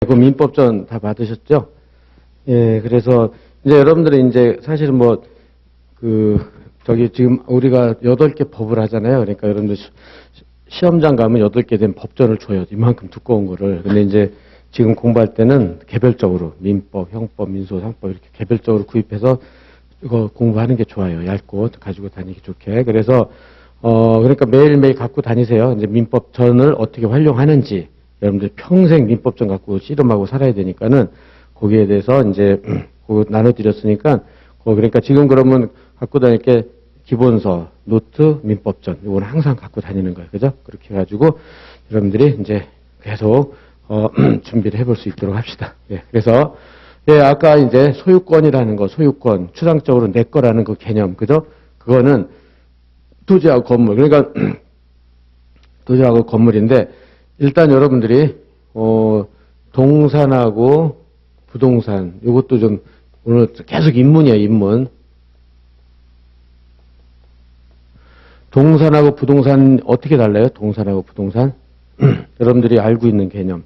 그 민법전 다 받으셨죠? 예, 그래서 이제 여러분들이 이제 사실은 뭐, 지금 우리가 8개 법을 하잖아요. 그러니까 여러분들 시험장 가면 8개 된 법전을 줘요. 이만큼 두꺼운 거를. 근데 이제 지금 공부할 때는 개별적으로 민법, 형법, 민소, 상법 이렇게 개별적으로 구입해서 이거 공부하는 게 좋아요. 얇고 가지고 다니기 좋게. 그래서 그러니까 매일매일 갖고 다니세요. 이제 민법전을 어떻게 활용하는지 여러분들 평생 민법전 갖고 씨름하고 살아야 되니까는 거기에 대해서 이제 그거 나눠드렸으니까 그러니까 지금 그러면 갖고 다닐 게 기본서, 노트, 민법전 이거는 항상 갖고 다니는 거예요. 그죠? 그렇게 해가지고 여러분들이 이제 계속 준비를 해볼 수 있도록 합시다. 예, 그래서 예, 아까 이제 소유권이라는 거, 소유권, 추상적으로 내 거라는 그 개념, 그죠? 그거는 토지하고 건물, 그러니까 토지하고 건물인데 일단 여러분들이 동산하고 부동산, 이것도 좀 오늘 계속 입문이에요, 입문. 동산하고 부동산 어떻게 달라요? 동산하고 부동산? 여러분들이 알고 있는 개념.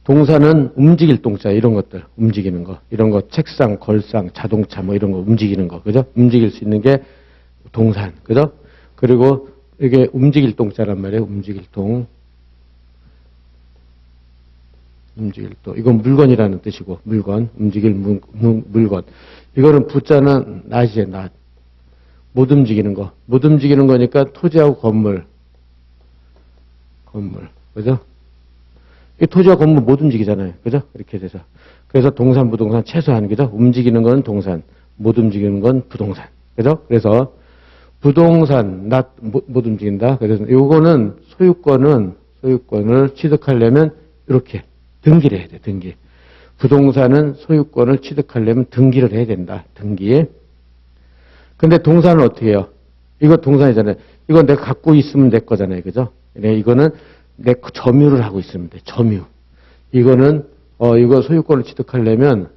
동산은 움직일 동자, 이런 것들, 움직이는 거. 이런 거, 책상, 걸상, 자동차, 뭐 이런 거 움직이는 거. 그죠? 움직일 수 있는 게 동산. 그죠? 그리고 이게 움직일 동자란 말이에요. 움직일 동. 움직일 동. 이건 물건이라는 뜻이고, 물건. 움직일 물건. 이거는 부자는 낫이에요, 낫. 못 움직이는 거. 못 움직이는 거니까 토지하고 건물. 건물. 그죠? 이 토지와 건물 못 움직이잖아요. 그죠? 이렇게 돼서. 그래서 동산, 부동산 최소한, 그죠? 움직이는 건 동산, 못 움직이는 건 부동산. 그죠? 그래서 부동산, 못 움직인다. 그래서 요거는 소유권을 취득하려면 이렇게 등기를 해야 돼, 등기. 부동산은 소유권을 취득하려면 등기를 해야 된다, 등기. 근데 동산은 어떻게 해요? 이거 동산이잖아요. 이건 내가 갖고 있으면 내 거잖아요. 그죠? 이거는 내 점유를 하고 있으면 돼. 점유. 이거는 이거 소유권을 취득하려면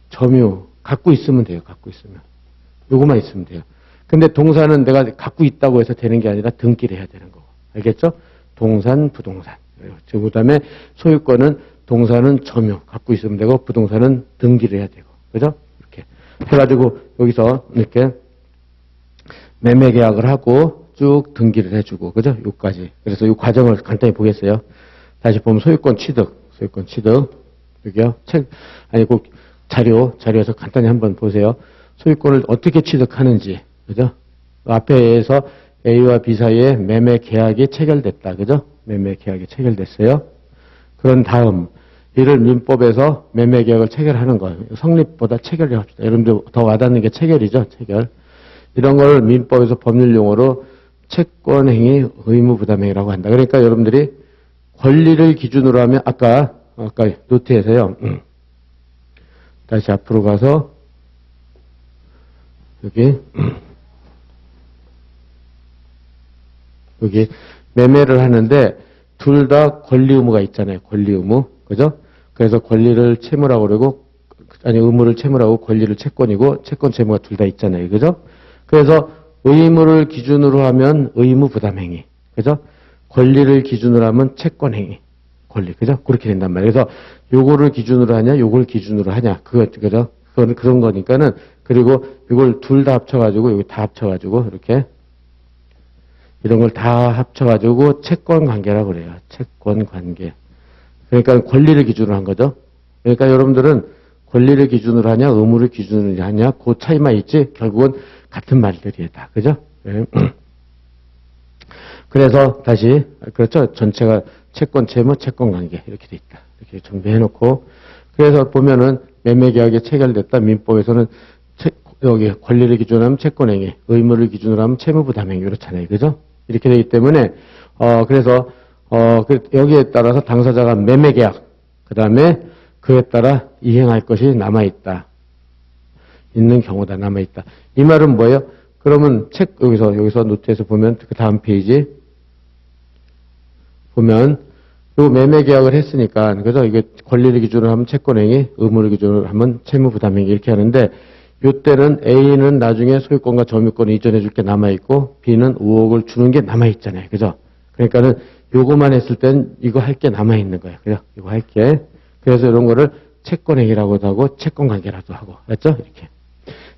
점유 갖고 있으면 돼요. 갖고 있으면. 요거만 있으면 돼요. 근데 동산은 내가 갖고 있다고 해서 되는 게 아니라 등기를 해야 되는 거고. 알겠죠? 동산, 부동산. 그다음에 소유권은 동산은 점유 갖고 있으면 되고 부동산은 등기를 해야 되고. 그죠? 이렇게 해가지고 여기서 이렇게 매매 계약을 하고 쭉 등기를 해주고, 그죠? 요까지. 그래서 이 과정을 간단히 보겠어요. 다시 보면 소유권 취득. 여기요. 자료에서 간단히 한번 보세요. 소유권을 어떻게 취득하는지, 그죠? 앞에서 A와 B 사이에 매매 계약이 체결됐다, 그죠? 매매 계약이 체결됐어요. 그런 다음, 이를 민법에서 매매 계약을 체결하는 거. 성립보다 체결을 합시다. 여러분들 더 와닿는 게 체결이죠, 체결. 이런 걸 민법에서 법률 용어로 채권행위 의무부담행위라고 한다. 그러니까 여러분들이 권리를 기준으로 하면 아까 노트에서요. 다시 앞으로 가서 여기 매매를 하는데 둘 다 권리 의무가 있잖아요. 권리 의무. 그죠? 그래서 권리를 채무라고 그러고 의무를 채무라고 권리를 채권이고 채권 채무가 둘 다 있잖아요. 그죠? 그래서 의무를 기준으로 하면 의무 부담행위. 그죠? 권리를 기준으로 하면 채권행위. 권리. 그죠? 그렇게 된단 말이에요. 그래서 요거를 기준으로 하냐, 요걸 기준으로 하냐. 그죠? 그건 그런 거니까는, 그리고 이걸 둘 다 합쳐가지고, 여기 다 합쳐가지고, 이렇게. 이런 걸 다 합쳐가지고 채권 관계라고 그래요. 채권 관계. 그러니까 권리를 기준으로 한 거죠. 그러니까 여러분들은 권리를 기준으로 하냐, 의무를 기준으로 하냐, 그 차이만 있지, 결국은 같은 말들이에요, 다. 그죠? 네. 그래서 다시, 그렇죠? 전체가 채권, 채무, 채권 관계. 이렇게 돼 있다. 이렇게 정비해놓고. 그래서 보면은 매매계약이 체결됐다. 민법에서는 여기 권리를 기준으로 하면 채권행위, 의무를 기준으로 하면 채무부담행위. 그렇잖아요. 그죠? 이렇게 되기 때문에, 그래서, 여기에 따라서 당사자가 매매계약, 그 다음에 그에 따라 이행할 것이 남아있다. 있는 경우다, 남아있다. 이 말은 뭐예요? 그러면 여기서 노트에서 보면 그 다음 페이지 보면 요 매매 계약을 했으니까, 그죠? 이게 권리를 기준으로 하면 채권행위, 의무를 기준으로 하면 채무부담행위 이렇게 하는데, 요때는 A는 나중에 소유권과 점유권을 이전해 줄 게 남아있고, B는 5억을 주는 게 남아있잖아요. 그죠? 그러니까는 요거만 했을 땐 이거 할 게 남아있는 거예요. 그죠? 이거 할 게. 그래서 이런 거를 채권행위라고도 하고 채권관계라도 하고. 알았죠? 이렇게.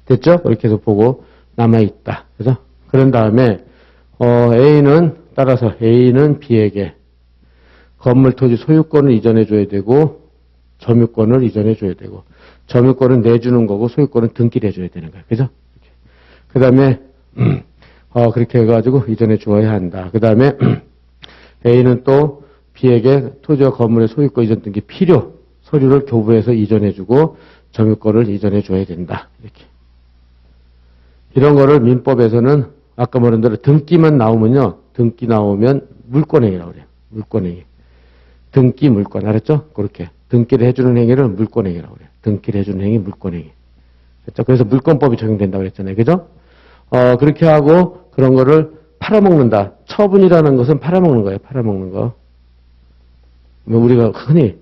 됐죠? 이렇게 해서 보고 남아있다. 그죠? 그런 다음에, A는, 따라서 A는 B에게 건물 토지 소유권을 이전해줘야 되고, 점유권을 이전해줘야 되고, 점유권은 내주는 거고, 소유권은 등기를 해줘야 되는 거예요. 그죠? 그 다음에, 그렇게 해가지고 이전해 주어야 한다. 그 다음에, A는 또 B에게 토지와 건물의 소유권 이전 등기 필요, 서류를 교부해서 이전해주고, 점유권을 이전해줘야 된다. 이렇게. 이런 거를 민법에서는 아까 말한 대로 등기만 나오면요. 등기 나오면 물권행위라고 그래요. 물권행위. 등기 물권. 알았죠? 그렇게. 등기를 해주는 행위를 물권행위라고 그래요. 등기를 해주는 행위 물권행위. 그렇죠? 그래서 물권법이 적용된다고 그랬잖아요. 그죠? 그렇게 하고 그런 거를 팔아먹는다. 처분이라는 것은 팔아먹는 거예요. 팔아먹는 거. 뭐 우리가 흔히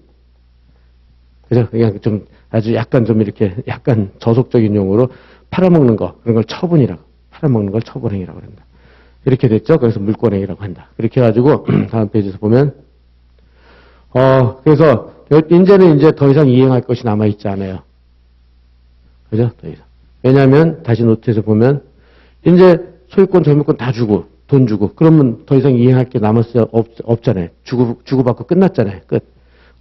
그죠? 그냥 좀 아주 약간 좀 이렇게 약간 저속적인 용어로 팔아먹는 거 그런 걸 처분이라고. 팔아먹는 걸 처분행위라고 한다. 이렇게 됐죠? 그래서 물권행위라고 한다. 그렇게 해가지고 다음 페이지에서 보면 그래서 이제는 이제 더 이상 이행할 것이 남아있지 않아요. 그죠? 더 이상. 왜냐하면 다시 노트에서 보면 이제 소유권, 점유권 다 주고 돈 주고 그러면 더 이상 이행할 게 남았어요? 없잖아요. 주고받고 끝났잖아요. 끝.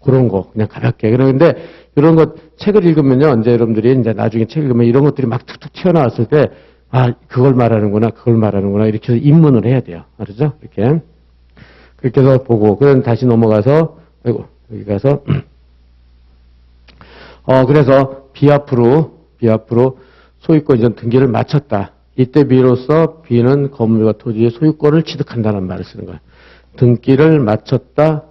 그런 거 그냥 가볍게. 그런데 이런 것 책을 읽으면요. 이제 여러분들이 이제 나중에 책 읽으면 이런 것들이 막 툭툭 튀어나왔을 때 그걸 말하는구나. 그걸 말하는구나. 이렇게 해서 입문을 해야 돼요. 알았죠? 이렇게. 그렇게 해서 보고 그럼 다시 넘어가서 여기 가서 그래서 B 앞으로 소유권 이전 등기를 마쳤다. 이때 비로소 B는 건물과 토지의 소유권을 취득한다는 말을 쓰는 거예요. 등기를 마쳤다.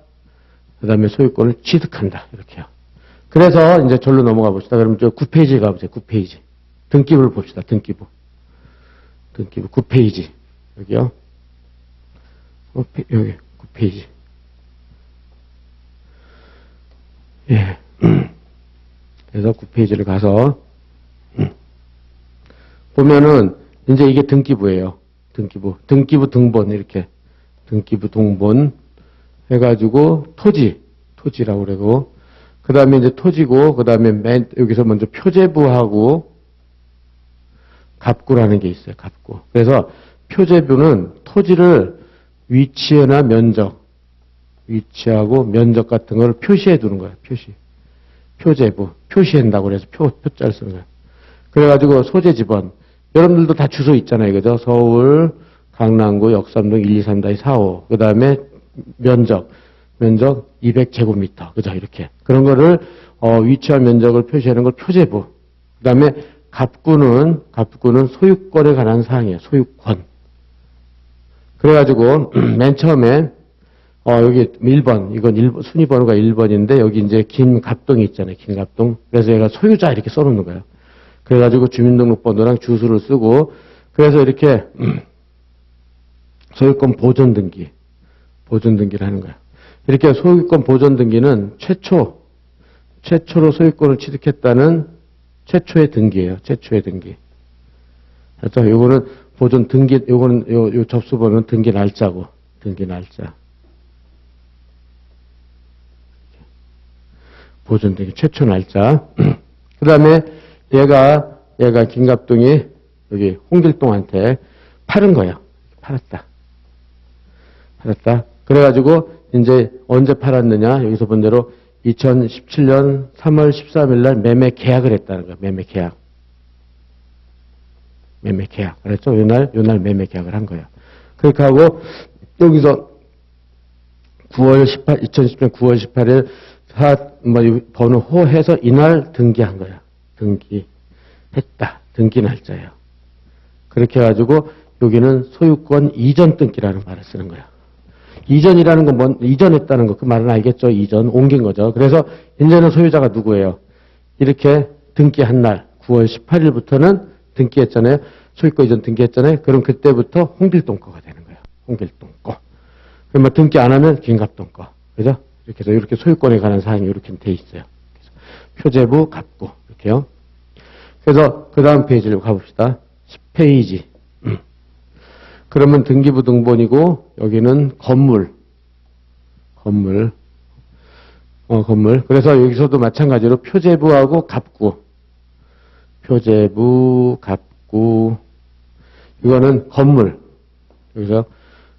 그 다음에 소유권을 취득한다. 이렇게요. 그래서 이제 절로 넘어가 봅시다. 그러면 저 9페이지에 가보세요. 9페이지. 등기부를 봅시다. 등기부 9페이지. 여기요. 여기 9페이지. 예. 그래서 9페이지를 가서 보면은 이제 이게 등기부예요. 등기부 등본 이렇게 등기부 동본 해가지고 토지라고 그러고 그 다음에 이제 토지고 그 다음에 여기서 먼저 표제부하고 갑구라는 게 있어요. 갑구. 그래서 표제부는 토지를 위치나 위치하고 면적 같은 걸 표시해 두는 거예요. 표제부. 표시한다고 그래서 표자를 쓰는 거예요. 그래가지고 소재 지번. 여러분들도 다 주소 있잖아요. 그죠? 서울, 강남구, 역삼동 1, 2, 3-45. 그 다음에 면적 200제곱미터. 그죠? 이렇게. 그런 거를, 위치와 면적을 표시하는 걸 표제부. 그 다음에 갑구는 소유권에 관한 사항이에요. 소유권. 그래가지고, 맨 처음에, 여기 1번, 이건 순위 번호가 1번인데, 여기 이제 김갑동이 있잖아요. 김갑동. 그래서 얘가 소유자 이렇게 써놓는 거예요. 그래가지고 주민등록번호랑 주소를 쓰고, 그래서 이렇게, 소유권 보존등기를 하는 거예요. 이렇게 소유권 보존등기는 최초로 소유권을 취득했다는 최초의 등기예요. 최초의 등기. 그렇죠? 요거는 보존 등기, 요거는 요 접수번호는 등기 날짜고, 등기 날짜. 보존 등기 최초 날짜. 그 다음에 얘가 김갑동이 여기 홍길동한테 팔은 거예요. 팔았다. 그래가지고 이제 언제 팔았느냐? 여기서 본 대로 2017년 3월 13일 날 매매 계약을 했다는 거예요. 매매 계약. 그랬죠? 요날 매매 계약을 한 거예요. 그렇게 하고 여기서 2010년 9월 18일 번호 호해서 이날 등기한 거야. 등기했다. 등기 날짜예요. 그렇게 해가지고 여기는 소유권 이전 등기라는 말을 쓰는 거야. 이전이라는 건 이전했다는 거 그 말은 알겠죠? 이전 옮긴 거죠. 그래서 이제는 소유자가 누구예요? 이렇게 등기한 날 9월 18일부터는 등기했잖아요. 소유권 이전 등기했잖아요. 그럼 그때부터 홍길동 거가 되는 거예요. 홍길동 거. 그러면 등기 안 하면 김갑동 거. 그죠? 이렇게 해서 이렇게 소유권에 관한 사항이 이렇게 돼 있어요. 그래서 표제부, 갑구 이렇게요. 그래서 그 다음 페이지를 가봅시다. 10페이지. 그러면 등기부 등본이고, 여기는 건물. 건물. 건물. 그래서 여기서도 마찬가지로 표제부하고 갑구. 표제부, 갑구. 이거는 건물. 여기서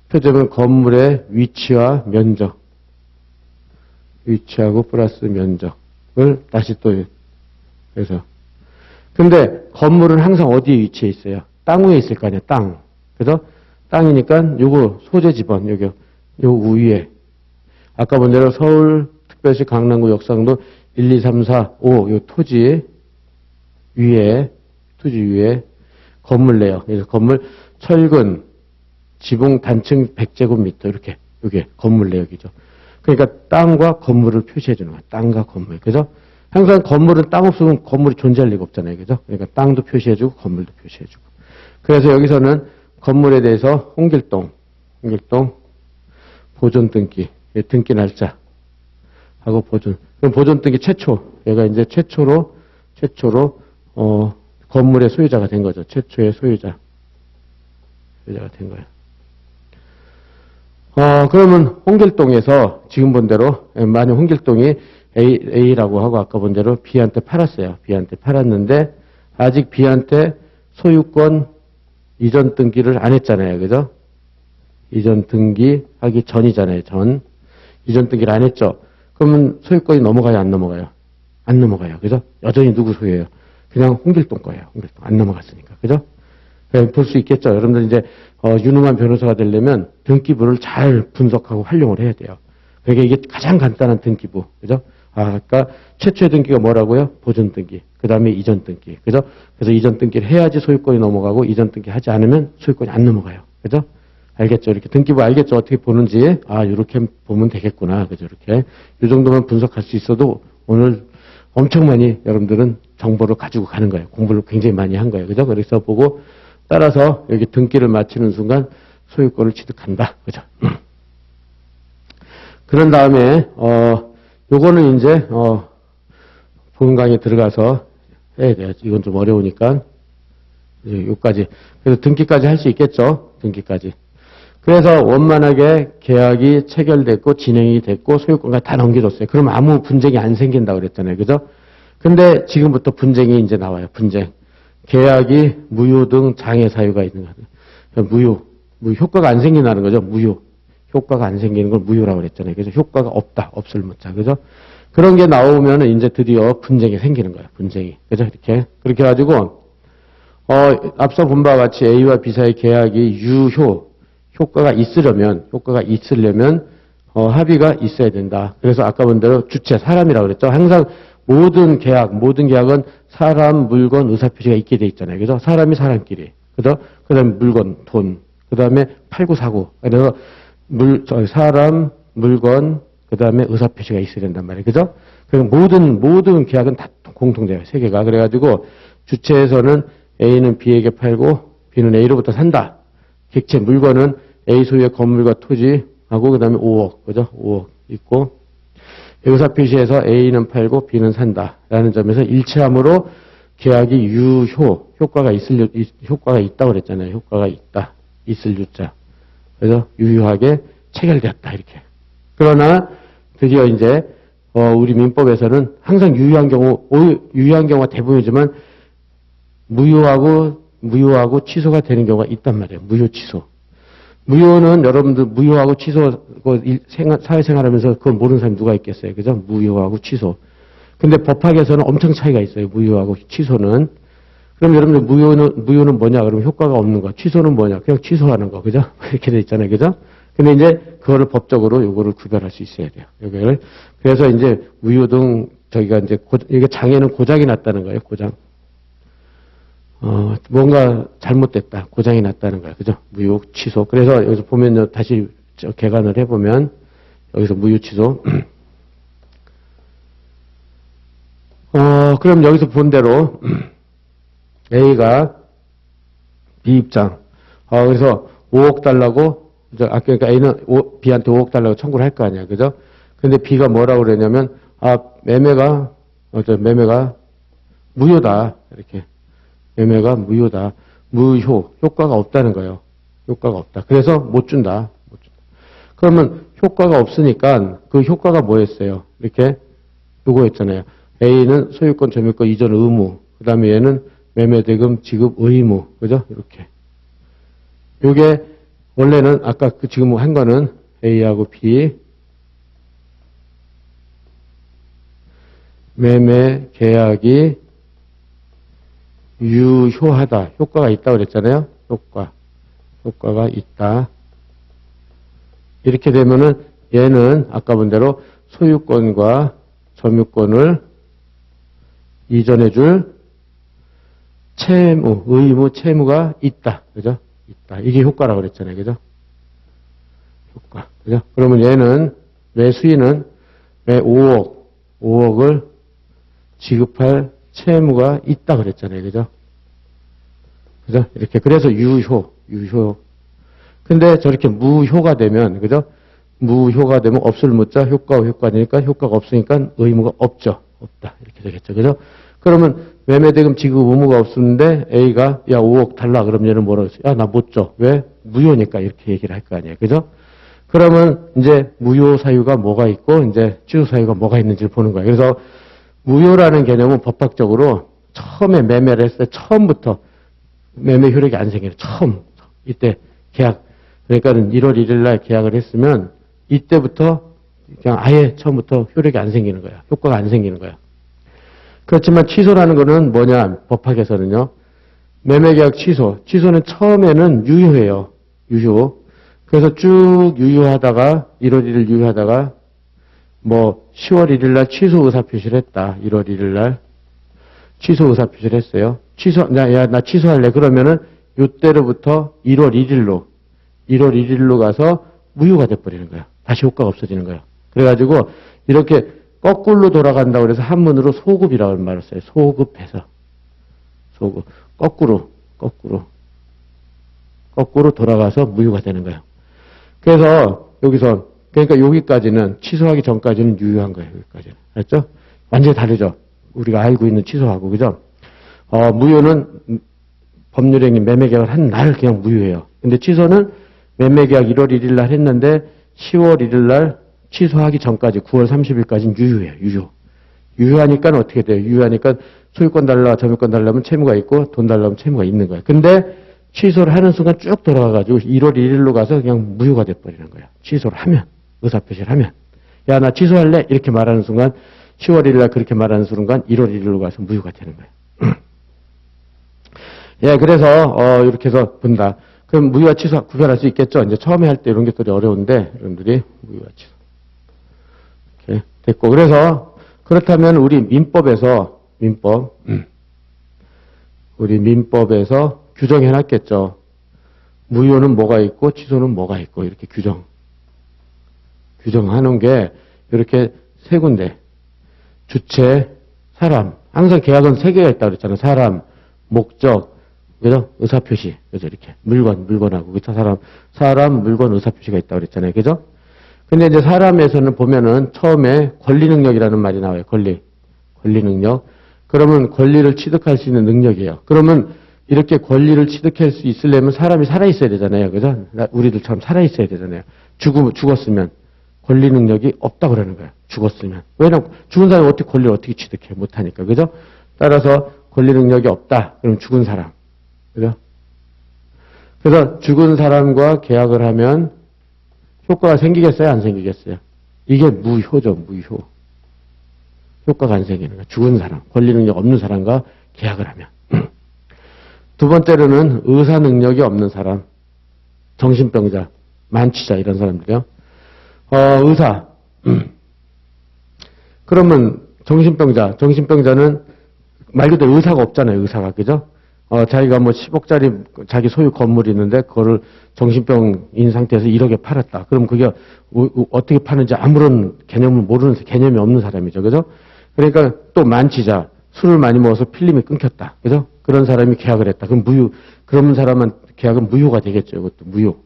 표제부는 건물의 위치와 면적. 위치하고 플러스 면적을 다시 또, 그래서. 근데 건물은 항상 어디에 위치해 있어요? 땅 위에 있을 거 아니야, 땅. 그래서 땅이니까 요거 소재 지번, 여기, 요 위에. 아까 본 대로 서울, 특별시 강남구 역상도 1, 2, 3, 4, 5, 요 토지 위에 건물 내요. 그래서 건물 철근, 지붕 단층 100제곱미터, 이렇게, 요게 건물 내역이죠. 그러니까 땅과 건물을 표시해 주는 거야. 땅과 건물. 그죠? 항상 건물은 땅 없으면 건물이 존재할 리가 없잖아요. 그죠? 그러니까 땅도 표시해 주고 건물도 표시해 주고. 그래서 여기서는 건물에 대해서 홍길동 보존 등기, 등기 날짜 하고 보존. 그럼 보존 등기 최초. 얘가 이제 최초로 건물의 소유자가 된 거죠. 최초의 소유자가 된 거예요. 그러면 홍길동에서 지금 본 대로, 만약 홍길동이 A라고 하고 아까 본 대로 B한테 팔았어요. B한테 팔았는데, 아직 B한테 소유권 이전 등기를 안 했잖아요. 그죠? 이전 등기 하기 전이잖아요. 이전 등기를 안 했죠. 그러면 소유권이 넘어가요? 안 넘어가요? 안 넘어가요. 그죠? 여전히 누구 소유예요? 그냥 홍길동 거예요. 홍길동. 안 넘어갔으니까. 그죠? 볼 수 있겠죠. 여러분들 이제 유능한 변호사가 되려면 등기부를 잘 분석하고 활용을 해야 돼요. 그러니까 이게 가장 간단한 등기부, 그죠? 아까 최초의 등기가 뭐라고요? 보존 등기. 그 다음에 이전 등기, 그죠? 그래서 이전 등기를 해야지 소유권이 넘어가고 이전 등기 하지 않으면 소유권이 안 넘어가요, 그죠? 알겠죠? 이렇게 등기부 알겠죠? 어떻게 보는지 이렇게 보면 되겠구나, 그죠? 이렇게 이 정도만 분석할 수 있어도 오늘 엄청 많이 여러분들은 정보를 가지고 가는 거예요. 공부를 굉장히 많이 한 거예요, 그죠? 그래서 보고. 따라서 여기 등기를 마치는 순간 소유권을 취득한다. 그죠? 그런 다음에, 요거는 이제, 보험 강의에 들어가서 해야 돼요. 이건 좀 어려우니까. 요까지. 그래서 등기까지 할 수 있겠죠? 등기까지. 그래서 원만하게 계약이 체결됐고, 진행이 됐고, 소유권까지 다 넘겨줬어요. 그럼 아무 분쟁이 안 생긴다고 그랬잖아요. 그죠? 근데 지금부터 분쟁이 이제 나와요. 분쟁. 계약이 무효 등 장애 사유가 있는 거예요. 무효 효과가 안 생긴다는 거죠. 무효 효과가 안 생기는 걸 무효라고 그랬잖아요. 그래서 효과가 없다, 없을 문자, 그죠? 그런 게 나오면은 이제 드디어 분쟁이 생기는 거예요. 분쟁이, 그죠? 그렇게 해가지고 앞서 본 바와 같이 A와 B 사이 계약이 효과가 있으려면 합의가 있어야 된다. 그래서 아까 본 대로 주체 사람이라고 그랬죠. 항상 모든 계약은 사람, 물건, 의사표시가 있게 돼 있잖아요. 그죠? 사람이 사람끼리. 그죠? 그 다음에 물건, 돈. 그 다음에 팔고 사고. 그래서 사람, 물건, 그 다음에 의사표시가 있어야 된단 말이에요. 그죠? 그리고 모든 계약은 다 공통돼요. 세 개가. 그래가지고 주체에서는 A는 B에게 팔고 B는 A로부터 산다. 객체 물건은 A 소유의 건물과 토지하고 그 다음에 5억. 그죠? 5억 있고. 의사표시에서 A는 팔고 B는 산다라는 점에서 일치함으로 계약이 효과가 있다고 그랬잖아요. 효과가 있다. 있을 유자. 그래서 유효하게 체결되었다. 이렇게. 그러나 드디어 이제 우리 민법에서는 항상 유효한 경우가 대부분이지만 무효하고 취소가 되는 경우가 있단 말이에요. 무효 취소. 무효는 여러분들 무효하고 취소 사회생활하면서 그걸 모르는 사람이 누가 있겠어요. 그죠? 무효하고 취소. 근데 법학에서는 엄청 차이가 있어요. 무효하고 취소는. 그럼 여러분들 무효는 뭐냐? 그러면 효과가 없는 거. 취소는 뭐냐? 그냥 취소하는 거. 그죠? 이렇게 돼 있잖아요. 그죠? 근데 이제 그거를 법적으로 요거를 구별할 수 있어야 돼요. 요거를. 그래서 이제 무효 등 저기가 이제 이게 장애는 고장이 났다는 거예요. 고장. 뭔가 잘못됐다. 고장이 났다는 거야. 그죠? 무효, 취소. 그래서 여기서 보면요. 다시 개관을 해보면, 여기서 무효, 취소. 그럼 여기서 본 대로, A가 B 입장. 그래서 5억 달라고, 그러니까 A는 B한테 5억 달라고 청구를 할 거 아니야. 그죠? 근데 B가 뭐라고 그러냐면, 매매가 무효다. 이렇게. 매매가 무효다. 효과가 없다는 거예요. 효과가 없다. 그래서 못 준다. 못 준다. 그러면 효과가 없으니까 그 효과가 뭐였어요? 이렇게 요거였잖아요. A는 소유권, 점유권 이전 의무. 그 다음에 얘는 매매대금 지급 의무. 그죠? 이렇게. 요게 원래는 아까 그 지금 한 거는 A하고 B 매매 계약이 유효하다. 효과가 있다고 그랬잖아요. 효과가 있다. 이렇게 되면은 얘는 아까 본 대로 소유권과 점유권을 이전해 줄 채무, 의무, 채무가 있다. 그죠? 있다. 이게 효과라고 그랬잖아요. 그죠? 효과. 그죠? 그러면 얘는 매수인은 매 5억을 지급할 채무가 있다 그랬잖아요. 그죠? 그죠? 이렇게. 그래서 유효. 근데 저렇게 무효가 되면, 그죠? 무효가 되면 없을 무자 효과니까 효과가 없으니까 의무가 없죠. 없다. 이렇게 되겠죠. 그죠? 그러면 매매대금 지급 의무가 없었는데 A가 야 5억 달라. 그럼 얘는 뭐라고 했어요? 야 나 못 줘. 왜? 무효니까 이렇게 얘기를 할 거 아니에요. 그죠? 그러면 이제 무효 사유가 뭐가 있고 이제 취소 사유가 뭐가 있는지를 보는 거예요. 그래서 무효라는 개념은 법학적으로 처음에 매매를 했을 때 처음부터 매매 효력이 안 생겨요. 처음. 이때 계약. 그러니까는 1월 1일 날 계약을 했으면 이때부터 그냥 아예 처음부터 효력이 안 생기는 거야. 효과가 안 생기는 거야. 그렇지만 취소라는 거는 뭐냐? 법학에서는요. 매매계약 취소. 취소는 처음에는 유효해요. 유효. 그래서 쭉 유효하다가 1월 1일 유효하다가 뭐 10월 1일 날 취소 의사 표시를 했다. 1월 1일 날 취소 의사 표시를 했어요. 나 취소할래. 그러면은 요때로부터 1월 1일로 가서 무효가 돼버리는 거야. 다시 효과가 없어지는 거야. 그래가지고 이렇게 거꾸로 돌아간다고 그래서 한문으로 소급이라고 말을 써요. 소급해서. 소급. 거꾸로 돌아가서 무효가 되는 거예요. 그래서 여기서 그러니까 여기까지는 취소하기 전까지는 유효한 거예요. 여기까지는. 알았죠? 완전히 다르죠? 우리가 알고 있는 취소하고. 그죠? 무효는 법률행위 매매계약을 한 날 그냥 무효해요. 근데 취소는 매매계약 1월 1일 날 했는데 10월 1일 날 취소하기 전까지 9월 30일까지는 유효해요. 유효하니까 어떻게 돼요? 유효하니까 소유권 달라, 점유권 달라면 채무가 있고 돈 달라면 채무가 있는 거예요. 근데 취소를 하는 순간 쭉 돌아가가지고 1월 1일로 가서 그냥 무효가 돼버리는 거예요. 취소를 하면. 의사표시를 하면. 야, 나 취소할래? 이렇게 말하는 순간 10월 1일 날 그렇게 말하는 순간 1월 1일로 가서 무효가 되는 거예요. 예, 그래서 이렇게 해서 본다. 그럼 무효와 취소 구별할 수 있겠죠? 이제 처음에 할 때 이런 것들이 어려운데 여러분들이 무효와 취소. 이렇게 됐고. 그래서 그렇다면 우리 민법에서 규정해 놨겠죠. 무효는 뭐가 있고 취소는 뭐가 있고 이렇게 규정하는 게 이렇게 세 군데. 주체, 사람. 항상 계약은 세 개가 있다고 그랬잖아요. 사람, 목적, 그죠? 의사표시. 그죠? 이렇게. 물건하고. 그죠? 사람, 물건, 의사표시가 있다고 그랬잖아요. 그죠? 근데 이제 사람에서는 보면은 처음에 권리 능력이라는 말이 나와요. 권리 능력. 그러면 권리를 취득할 수 있는 능력이에요. 그러면 이렇게 권리를 취득할 수 있으려면 사람이 살아있어야 되잖아요. 그죠? 우리들처럼 살아있어야 되잖아요. 죽었으면 권리 능력이 없다고 그러는 거예요. 죽었으면. 왜냐면 죽은 사람이 어떻게 권리를 어떻게 취득해? 못하니까. 그죠? 따라서 권리 능력이 없다. 그럼 죽은 사람. 그죠? 그래서 죽은 사람과 계약을 하면 효과가 생기겠어요? 안 생기겠어요? 이게 무효죠. 무효. 효과가 안 생기는 거예요. 죽은 사람. 권리 능력 없는 사람과 계약을 하면. 두 번째로는 의사 능력이 없는 사람. 정신병자, 만취자 이런 사람들이요. 의사. 그러면 정신병자는 말 그대로 의사가 없잖아요. 의사가. 그죠? 자기가 뭐 10억짜리 자기 소유 건물이 있는데 그거를 정신병인 상태에서 1억에 팔았다. 그럼 그게 어떻게 파는지 아무런 개념이 없는 사람이죠. 그죠? 그러니까 또 만취자. 술을 많이 먹어서 필름이 끊겼다. 그죠? 그런 사람이 계약을 했다. 그럼 그런 사람은 계약은 무효가 되겠죠. 이것도 무효.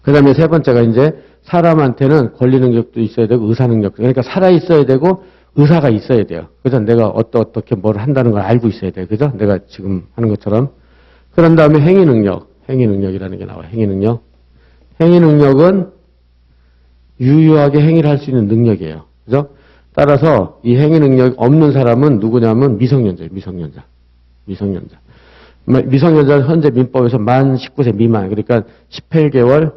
그 다음에 세 번째가 이제 사람한테는 권리 능력도 있어야 되고 의사 능력도. 그러니까 살아 있어야 되고 의사가 있어야 돼요. 그죠? 내가 어떻게 뭘 한다는 걸 알고 있어야 돼요. 그죠? 내가 지금 하는 것처럼. 그런 다음에 행위 능력이라는 게 나와요. 행위 능력. 행위 능력은 유효하게 행위를 할 수 있는 능력이에요. 그죠? 따라서 이 행위 능력 없는 사람은 누구냐면 미성년자예요. 미성년자는 현재 민법에서 만 19세 미만, 그러니까 18개월,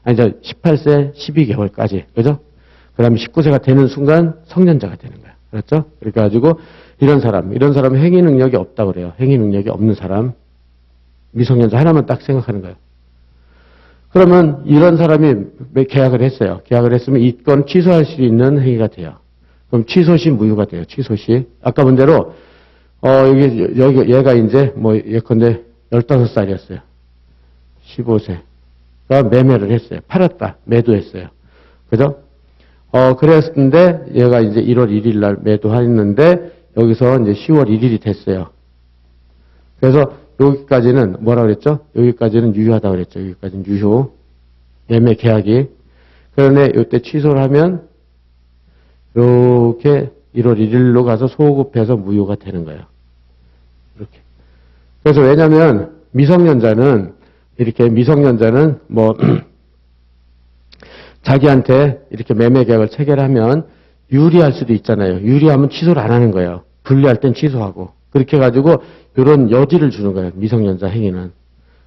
18세 12개월까지. 그죠? 그 다음에 19세가 되는 순간 성년자가 되는 거야. 그렇죠? 그러니까 가지고 이런 사람은 행위 능력이 없다고 그래요. 행위 능력이 없는 사람. 미성년자 하나만 딱 생각하는 거예요. 그러면 이런 사람이 계약을 했어요. 계약을 했으면 이 건 취소할 수 있는 행위가 돼요. 그럼 취소시 무효가 돼요. 취소시. 아까 본 대로 여기 얘가 이제 예컨대 15살이었어요. 15세가 매매를 했어요. 팔았다. 매도했어요. 그죠? 그랬는데 얘가 이제 1월 1일 날 매도했는데 여기서 이제 10월 1일이 됐어요. 그래서 여기까지는 뭐라 그랬죠? 여기까지는 유효하다고 그랬죠. 여기까지는 유효. 매매 계약이. 그런데 이때 취소를 하면 이렇게 1월 1일로 가서 소급해서 무효가 되는 거예요. 이렇게. 그래서 왜냐면 미성년자는 자기한테 이렇게 매매 계약을 체결하면 유리할 수도 있잖아요. 유리하면 취소를 안 하는 거예요. 불리할 땐 취소하고. 그렇게 해가지고 이런 여지를 주는 거예요. 미성년자 행위는.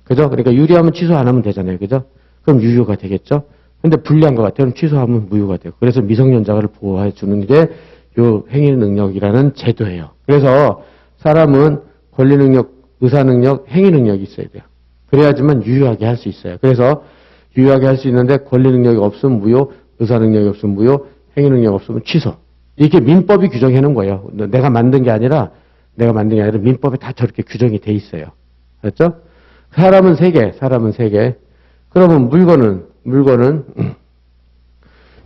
그죠? 그러니까 유리하면 취소 안 하면 되잖아요. 그죠? 그럼 유효가 되겠죠? 근데 불리한 것 같아요. 그럼 취소하면 무효가 돼요. 그래서 미성년자를 보호해 주는 게 요 행위 능력이라는 제도예요. 그래서 사람은 권리 능력, 의사 능력, 행위 능력이 있어야 돼요. 그래야지만 유효하게 할 수 있어요. 그래서 유효하게 할 수 있는데 권리 능력이 없으면 무효, 의사 능력이 없으면 무효, 행위 능력 없으면 취소. 이렇게 민법이 규정해 놓은 거예요. 내가 만든 게 아니라 민법에 다 저렇게 규정이 돼 있어요. 그렇죠? 사람은 세 개. 그러면 물건은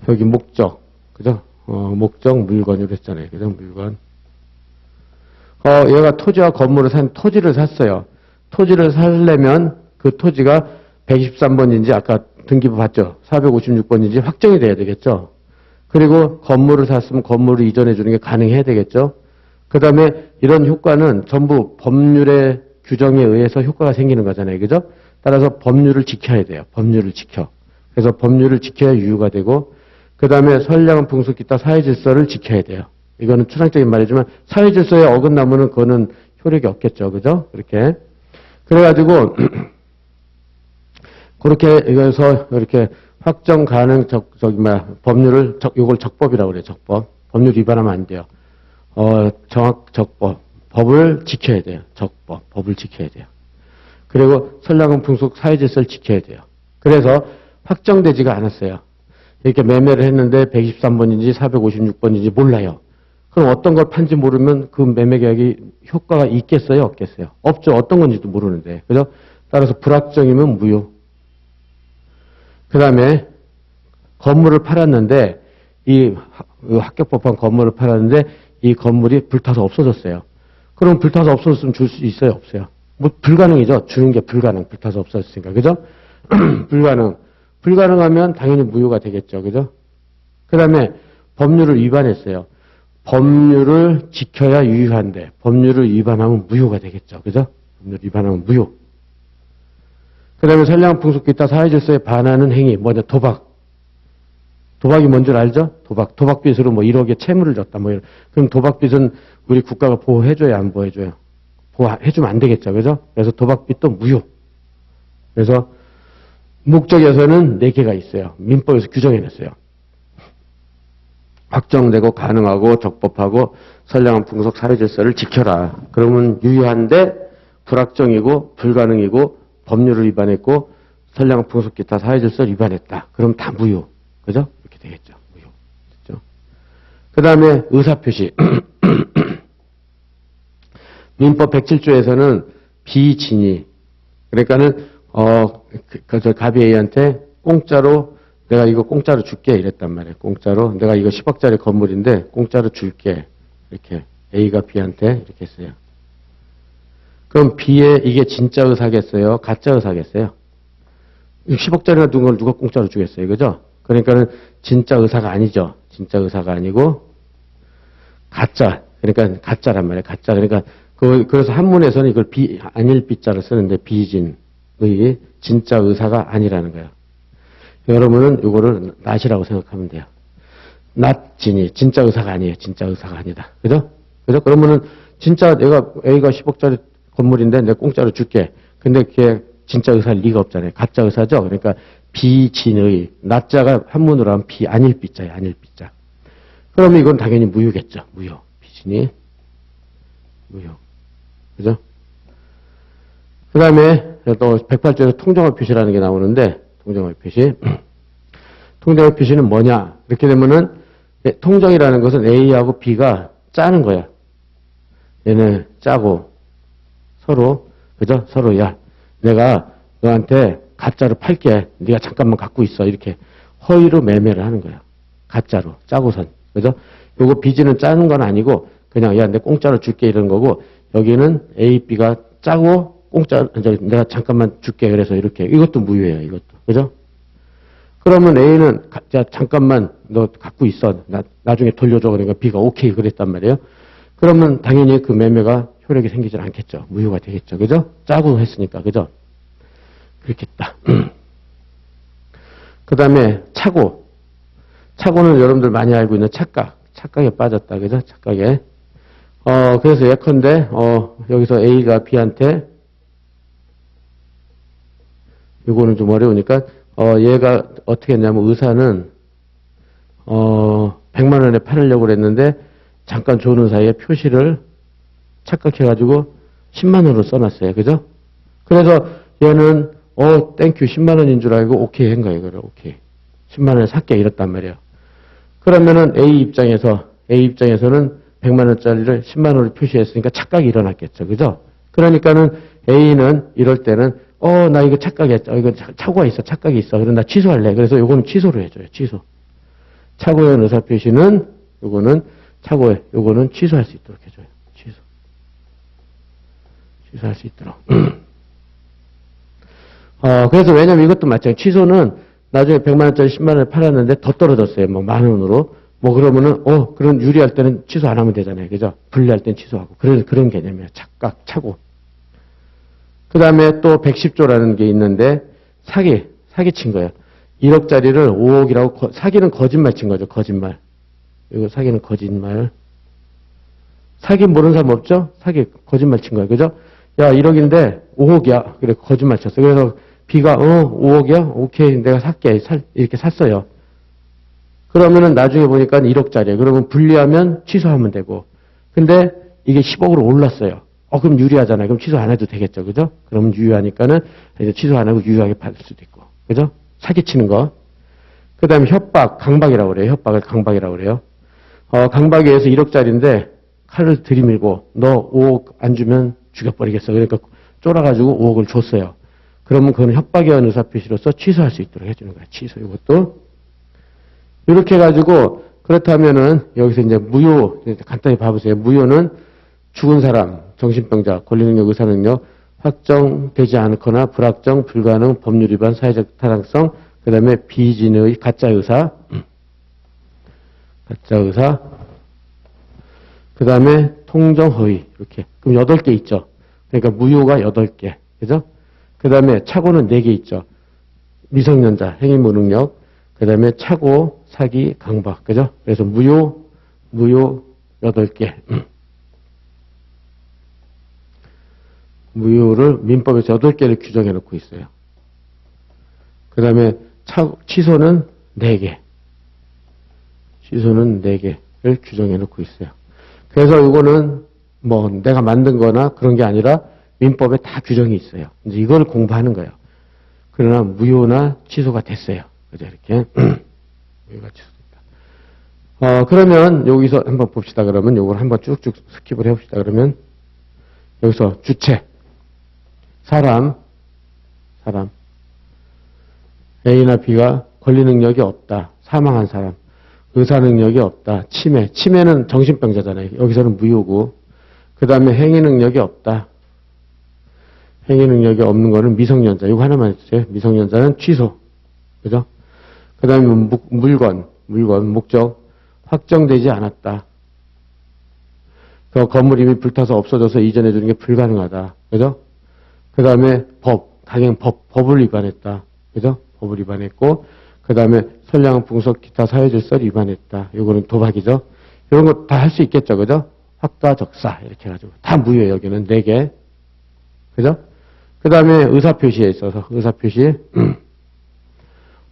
여기 목적, 그죠? 목적, 물건으로 했잖아요. 그죠? 물건. 얘가 토지와 건물을 토지를 샀어요. 토지를 살려면 그 토지가 123번인지 아까 등기부 봤죠? 456번인지 확정이 돼야 되겠죠? 그리고 건물을 샀으면 건물을 이전해 주는 게 가능해야 되겠죠? 그 다음에 이런 효과는 전부 법률의 규정에 의해서 효과가 생기는 거잖아요. 그죠? 따라서 법률을 지켜야 돼요. 법률을 지켜. 그래서 법률을 지켜야 유효가 되고, 그 다음에 선량한 풍속 기타 사회질서를 지켜야 돼요. 이거는 추상적인 말이지만 사회질서에 어긋나면은 그거는 효력이 없겠죠. 그죠? 그렇게. 그래가지고, 그렇게 이거에서 이렇게 확정 가능 법률을, 이걸 적법이라고 그래요. 적법. 법률 위반하면 안 돼요. 적법. 법을 지켜야 돼요. 적법. 법을 지켜야 돼요. 그리고 선량한 풍속 사회질서를 지켜야 돼요. 그래서 확정되지가 않았어요. 이렇게 매매를 했는데 123번인지 456번인지 몰라요. 그럼 어떤 걸 판지 모르면 그 매매 계약이 효과가 있겠어요? 없겠어요? 없죠. 어떤 건지도 모르는데. 그죠? 따라서 불확정이면 무효. 그 다음에 건물을 팔았는데 이 합격법한 건물을 팔았는데 이 건물이 불타서 없어졌어요. 그럼 불타서 없어졌으면 줄 수 있어요? 없어요? 불가능이죠. 주는 게 불타서 없어졌으니까. 그죠? 불가능하면 당연히 무효가 되겠죠. 그죠? 그 다음에 법률을 위반했어요. 법률을 지켜야 유효한데 법률을 위반하면 무효가 되겠죠. 그죠? 법률 위반하면 무효. 그 다음에 선량한 풍속 기타 사회질서에 반하는 행위. 뭐냐? 도박이 뭔 줄 알죠? 도박빚으로 1억의 채무를 줬다. 그럼 도박빚은 우리 국가가 보호해줘야 안 보호해줘요? 보호해주면 안 되겠죠. 그죠? 그래서 도박빚도 무효. 그래서 목적에서는 4개가 있어요. 민법에서 규정해놨어요. 확정되고 가능하고 적법하고 선량한 풍속 사회질서를 지켜라. 그러면 유효한데 불확정이고 불가능이고 법률을 위반했고 선량한 풍속 기타 사회질서를 위반했다. 그럼 다 무효. 그죠? 이렇게 되겠죠. 무효. 됐죠? 그 다음에 의사표시. 민법 107조에서는 비진의. 그러니까는, 가비 A한테 공짜로, 내가 이거 공짜로 줄게. 이랬단 말이에요. 공짜로. 내가 이거 10억짜리 건물인데 공짜로 줄게. 이렇게. A가 B한테 이렇게 했어요. 그럼 B에 이게 진짜 의사겠어요? 가짜 의사겠어요? 10억짜리나 둔 걸 누가 공짜로 주겠어요? 그죠? 그러니까는 진짜 의사가 아니죠. 진짜 의사가 아니고, 가짜. 그러니까 가짜란 말이에요. 가짜. 그러니까 그래서 한문에서는 이걸 아닐 비자를 쓰는데 비진의 진짜 의사가 아니라는 거예요. 여러분은 이거를 낫이라고 생각하면 돼요. 낫진이 진짜 의사가 아니에요. 진짜 의사가 아니다. 그죠? 그죠? 그러면은 진짜 내가 A가 10억짜리 건물인데 내가 공짜로 줄게. 근데 그게 진짜 의사일 리가 없잖아요. 가짜 의사죠? 그러니까 비진의, 낫자가 한문으로 하면 아닐 비자예요. 아닐 비자. 그러면 이건 당연히 무효겠죠. 무효. 비진이 무효. 그죠? 그 다음에 또 108조에서 통정어 표시라는 게 나오는데, 통정어 표시. 통정어 표시는 뭐냐? 이렇게 되면은, 통정이라는 것은 A하고 B가 짜는 거야. 얘네 짜고, 서로, 그죠? 서로, 야, 내가 너한테 가짜로 팔게. 네가 잠깐만 갖고 있어. 이렇게 허위로 매매를 하는 거야. 가짜로. 짜고선. 그죠? 요거 비지는 짜는 건 아니고, 그냥, 야, 내 공짜로 줄게. 이런 거고, 여기는 A, B가 짜고, 내가 잠깐만 줄게. 그래서 이렇게. 이것도 무효예요. 이것도. 그죠? 그러면 A는, 자, 잠깐만 너 갖고 있어. 나중에 돌려줘. 그러니까 B가 오케이. 그랬단 말이에요. 그러면 당연히 그 매매가 효력이 생기질 않겠죠. 무효가 되겠죠. 그죠? 짜고 했으니까. 그죠? 그렇겠다. 그 다음에 차고. 차고는 여러분들 많이 알고 있는 착각. 착각에 빠졌다. 그죠? 착각에. 그래서 예컨대, 여기서 A가 B한테, 이거는 좀 어려우니까, 얘가 어떻게 했냐면 의사는, 100만 원에 팔으려고 그랬는데, 잠깐 조는 사이에 표시를 착각해가지고 10만 원으로 써놨어요. 그죠? 그래서 얘는, 땡큐 10만 원인 줄 알고 오케이 한 거예요. 그래, 오케이. 10만 원에 살게 이랬단 말이에요. 그러면은 A 입장에서는 100만 원짜리를 10만 원으로 표시했으니까 착각이 일어났겠죠. 그죠? 그러니까는 A는 이럴 때는 나 이거 착각했죠. 이거 착오가 있어. 착각이 있어. 그럼 나 취소할래. 그래서 요거는 취소를 해줘요. 취소. 착오에 대한 의사표시는 요거는 취소할 수 있도록 해줘요. 취소할 수 있도록. 그래서 왜냐면 이것도 마찬가지. 취소는 나중에 100만 원짜리 10만 원에 팔았는데 더 떨어졌어요. 뭐 만 원으로. 뭐 그러면은 그런 유리할 때는 취소 안 하면 되잖아요. 그죠? 불리할 땐 취소하고. 그런 개념이에요. 착각, 착오. 그 다음에 또 110조라는 게 있는데 사기 친 거예요. 1억짜리를 5억이라고 사기는 거짓말 친 거죠. 거짓말. 이거 사기는 거짓말. 사기 모르는 사람 없죠? 사기 거짓말 친 거예요. 그죠? 야 1억인데 5억이야. 그래 거짓말 쳤어. 그래서 B가 5억이야? 오케이 내가 살게. 이렇게 샀어요. 그러면은 나중에 보니까 1억짜리예요. 그러면 분리하면 취소하면 되고. 근데 이게 10억으로 올랐어요. 그럼 유리하잖아요. 그럼 취소 안 해도 되겠죠. 그죠? 그러면 유효하니까는 이제 취소 안 하고 유효하게 받을 수도 있고. 그죠? 사기치는 거. 그 다음에 협박, 강박이라고 그래요. 협박을 강박이라고 그래요. 강박에 의해서 1억짜리인데 칼을 들이밀고 너 5억 안 주면 죽여버리겠어. 그러니까 쫄아가지고 5억을 줬어요. 그러면 그건 협박에 의한 의사표시로서 취소할 수 있도록 해주는 거예요. 취소. 이것도. 이렇게 해가지고 그렇다면은 여기서 이제 무효 간단히 봐보세요. 무효는 죽은 사람, 정신병자, 권리능력, 의사능력 확정되지 않거나 불확정, 불가능, 법률 위반, 사회적 타당성, 그 다음에 비진의 가짜 의사, 그 다음에 통정허위 이렇게. 그럼 8개 있죠. 그러니까 무효가 8개, 그죠? 그 다음에 착오는 4개 있죠. 미성년자, 행위무능력, 그 다음에 착오, 사기, 강박. 그죠? 그래서 무효 8개. 무효를 민법에서 8개를 규정해 놓고 있어요. 그 다음에 취소는 4개. 취소는 4개를 규정해 놓고 있어요. 그래서 이거는 뭐 내가 만든 거나 그런 게 아니라 민법에 다 규정이 있어요. 이제 이걸 공부하는 거예요. 그러나 무효나 취소가 됐어요. 그죠? 이렇게. 여기가 취소됐다. 그러면 여기서 한번 봅시다. 그러면 요걸 한번 쭉쭉 스킵을 해봅시다. 그러면 여기서 주체, 사람, A나 B가 권리 능력이 없다. 사망한 사람, 의사 능력이 없다. 치매는 정신병자잖아요. 여기서는 무효고. 그 다음에 행위 능력이 없다. 행위 능력이 없는 거는 미성년자. 이거 하나만 해주세요. 미성년자는 취소. 그죠? 그 다음에 물건, 목적, 확정되지 않았다. 그 건물이 이미 불타서 없어져서 이전해 주는 게 불가능하다. 그죠? 그 다음에 강행 법을 위반했다. 그죠? 법을 위반했고, 그 다음에 선량한 풍속 기타 사회질서를 위반했다. 요거는 도박이죠. 이런 거 다 할 수 있겠죠. 그죠? 확과적사. 이렇게 해가지고. 다 무효예요. 여기는 4개. 그죠? 그 다음에 의사표시에 있어서, 의사표시,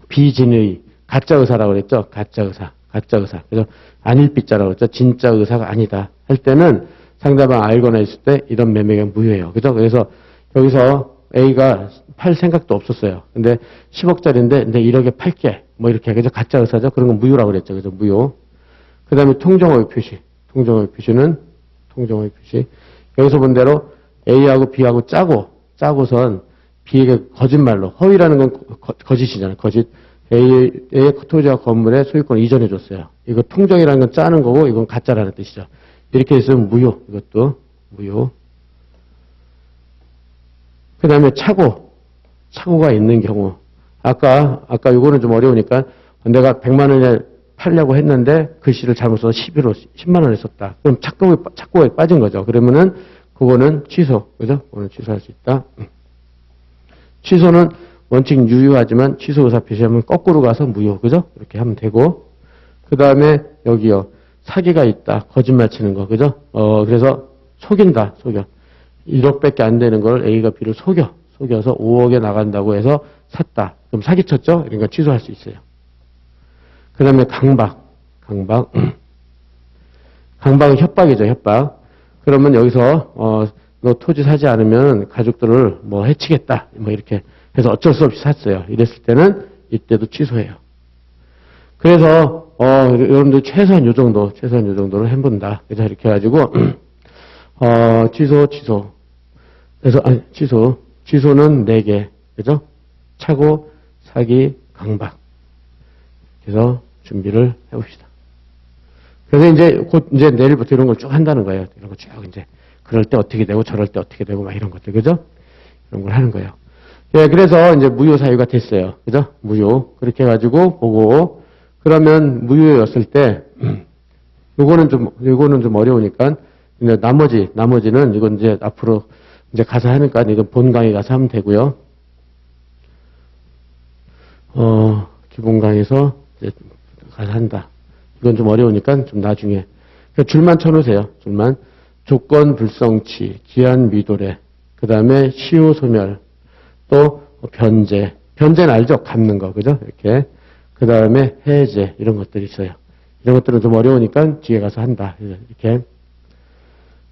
비진의, 가짜의사라고 그랬죠? 가짜의사. 그죠? 아닐비자라고 그랬죠? 진짜 의사가 아니다. 할 때는 상대방 알거나 있을 때 이런 매매가 무효예요. 그죠? 그래서 여기서 A가 팔 생각도 없었어요. 근데 10억짜리인데, 근데 1억에 팔게. 뭐 이렇게. 그죠? 가짜의사죠? 그런 건 무효라고 그랬죠. 그죠? 무효. 그 다음에 통정어의 표시. 통정어의 표시는, 여기서 본 대로 A하고 B하고 짜고선 B에게 거짓말로, 허위라는 건 거짓이잖아요. 거짓. A의 토지와 건물의 소유권을 이전해줬어요. 이거 통정이라는 건 짜는 거고, 이건 가짜라는 뜻이죠. 이렇게 있으면 무효. 이것도 무효. 그 다음에 차고가 있는 경우. 아까 이거는 좀 어려우니까 내가 100만 원에 팔려고 했는데 글씨를 잘못 써서 10만 원에 썼다. 그럼 착고에 빠진 거죠. 그러면은 그거는 취소. 그죠? 그거는 취소할 수 있다. 취소는 원칙 유효하지만 취소 의사 표시하면 거꾸로 가서 무효. 그죠? 이렇게 하면 되고. 그 다음에 여기요. 사기가 있다. 거짓말 치는 거. 그죠? 그래서 속여. 1억밖에 안 되는 걸 A가 B를 속여서 5억에 나간다고 해서 샀다. 그럼 사기쳤죠? 그러니까 취소할 수 있어요. 그 다음에 강박. 강박은 협박이죠, 협박. 그러면 여기서, 너 토지 사지 않으면 가족들을 뭐 해치겠다. 뭐 이렇게 해서 어쩔 수 없이 샀어요. 이랬을 때는 이때도 취소해요. 그래서, 여러분들 최소한 요 정도는 해본다. 그래서 이렇게 해가지고, 취소. 그래서, 취소는 4개. 그죠? 차고, 사기, 강박. 그래서 준비를 해봅시다. 그래서 이제 내일부터 이런 걸 쭉 한다는 거예요. 이런 거 쭉 이제. 그럴 때 어떻게 되고, 저럴 때 어떻게 되고, 막 이런 것들. 그죠? 이런 걸 하는 거예요. 예, 그래서 이제 무효 사유가 됐어요. 그죠? 무효. 그렇게 해가지고 보고, 그러면 무효였을 때, 요거는 좀 어려우니까, 이제 나머지는 이건 이제 앞으로 이제 가서 하니까 이건 본 강의 가서 하면 되고요. 기본 강의에서 이제 가서 한다. 이건 좀 어려우니까 좀 나중에. 그러니까 줄만 쳐놓으세요. 줄만. 조건 불성치, 기한 미도래, 그 다음에 시효 소멸, 또 변제. 변제는 알죠? 갚는 거. 그죠? 이렇게. 그 다음에 해제. 이런 것들이 있어요. 이런 것들은 좀 어려우니까 뒤에 가서 한다. 이렇게.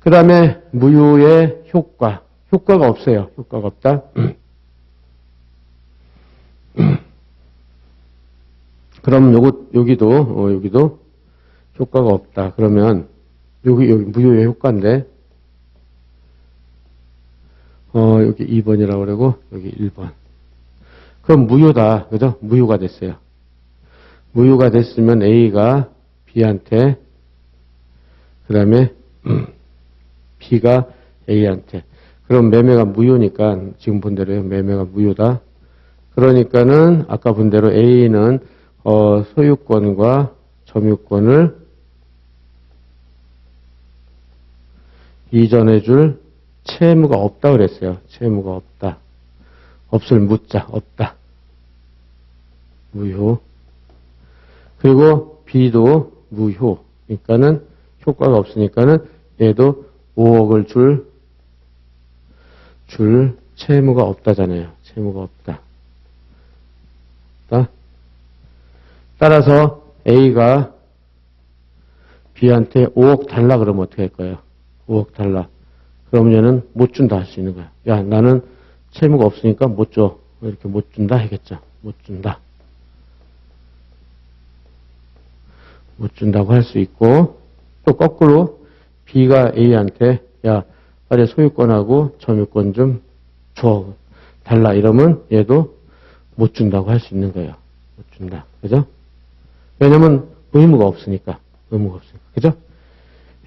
그 다음에 무효의 효과. 효과가 없어요. 효과가 없다. 그럼 여기도 효과가 없다. 그러면 여기 무효의 효과인데 여기 2번이라고 그러고 여기 1번. 그럼 무효다. 그죠? 무효가 됐어요. 무효가 됐으면 A가 B한테 그다음에 B가 A한테. 그럼 매매가 무효니까 지금 본 대로요. 매매가 무효다. 그러니까는 아까 본 대로 A는 소유권과 점유권을 이전해 줄 채무가 없다 그랬어요. 채무가 없다. 없을 무자 없다. 무효. 그리고 B도 무효. 그러니까는 효과가 없으니까는 얘도 5억을 줄 채무가 없다잖아요. 채무가 없다. 따라서 A가 B한테 5억 달라 그러면 어떻게 할 거예요? 5억 달라. 그러면 얘는 못 준다 할 수 있는 거야. 야, 나는 채무가 없으니까 못 줘. 이렇게 못 준다 하겠죠. 못 준다. 못 준다고 할 수 있고, 또 거꾸로 B가 A한테 야, 빨리 소유권하고 점유권 좀 줘. 달라. 이러면 얘도 못 준다고 할 수 있는 거예요. 못 준다. 그죠? 왜냐면 의무가 없으니까. 그죠?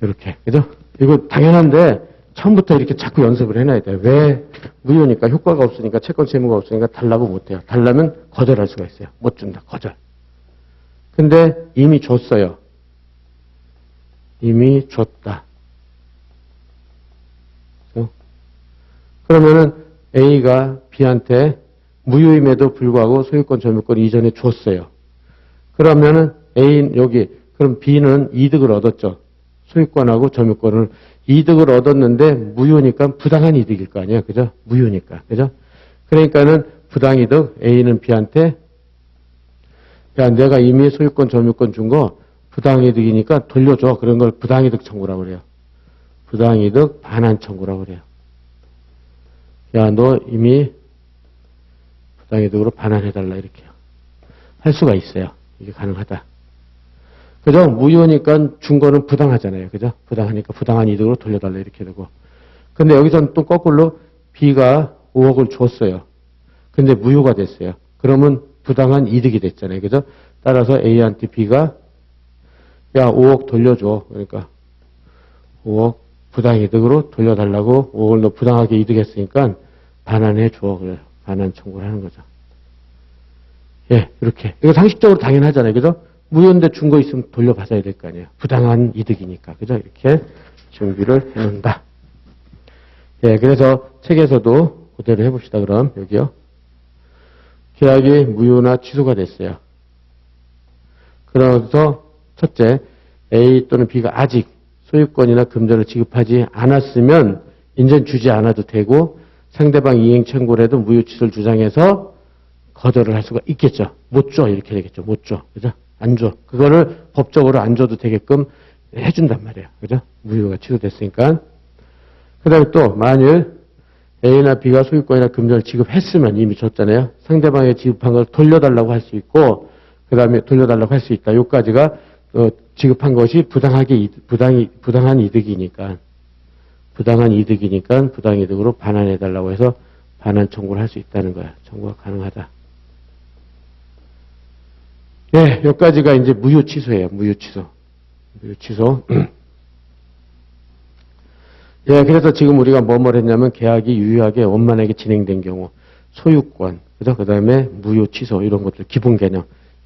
이렇게. 그죠? 이거 당연한데 처음부터 이렇게 자꾸 연습을 해놔야 돼요. 왜? 무효니까 효과가 없으니까 채권 채무가 없으니까 달라고 못해요. 달라면 거절할 수가 있어요. 못 준다. 거절. 근데 이미 줬어요. 이미 줬다. 그러면은 A가 B한테 무효임에도 불구하고 소유권, 점유권 이전에 줬어요. 그러면은 그럼 B는 이득을 얻었죠. 소유권하고 점유권을 이득을 얻었는데 무효니까 부당한 이득일 거 아니에요. 그죠? 무효니까. 그죠? 그러니까는 부당이득 A는 B한테 야, 내가 이미 소유권, 점유권 준 거 부당이득이니까 돌려줘. 그런 걸 부당이득 청구라고 그래요. 부당이득 반환 청구라고 그래요. 야, 너 이미 부당이득으로 반환해달라 이렇게요. 할 수가 있어요. 이게 가능하다. 그죠? 무효니까 준 거는 부당하잖아요. 그죠? 부당하니까 부당한 이득으로 돌려달라 이렇게 되고. 근데 여기서는 또 거꾸로 B가 5억을 줬어요. 근데 무효가 됐어요. 그러면 부당한 이득이 됐잖아요. 그죠? 따라서 A한테 B가 야, 5억 돌려줘. 그러니까 5억 부당이득으로 돌려달라고 5억을 너 부당하게 이득했으니까 반환해줘. 그래요. 반환 청구를 하는 거죠. 예, 이렇게. 이거 상식적으로 당연하잖아요. 그죠? 무효인데 준 거 있으면 돌려받아야 될 거 아니에요. 부당한 이득이니까. 그죠? 이렇게 준비를 해놓는다. 예, 그래서 책에서도 그대로 해봅시다. 그럼 여기요. 계약이 무효나 취소가 됐어요. 그래서 첫째, A 또는 B가 아직 소유권이나 금전을 지급하지 않았으면 인전 주지 않아도 되고 상대방 이행 청구를 해도 무효 취소를 주장해서 거절을 할 수가 있겠죠. 못 줘. 이렇게 되겠죠. 못 줘. 그죠? 안 줘. 그거를 법적으로 안 줘도 되게끔 해준단 말이에요. 그죠? 무효가 취소됐으니까. 그 다음에 또 만일 A나 B가 소유권이나 금전을 지급했으면 이미 줬잖아요. 상대방이 지급한 걸 돌려달라고 할 수 있고 그 다음에 돌려달라고 할 수 있다. 요까지가 지급한 것이 부당한 이득이니까 부당이득으로 반환해달라고 해서 반환 청구를 할 수 있다는 거야. 청구가 가능하다. 예, 여기까지가 이제 무효 취소예요. 무효 취소. 예, 그래서 지금 우리가 뭐뭘 했냐면 계약이 유효하게 원만하게 진행된 경우 소유권, 그죠? 그 다음에 무효 취소 이런 것들 기본 개념.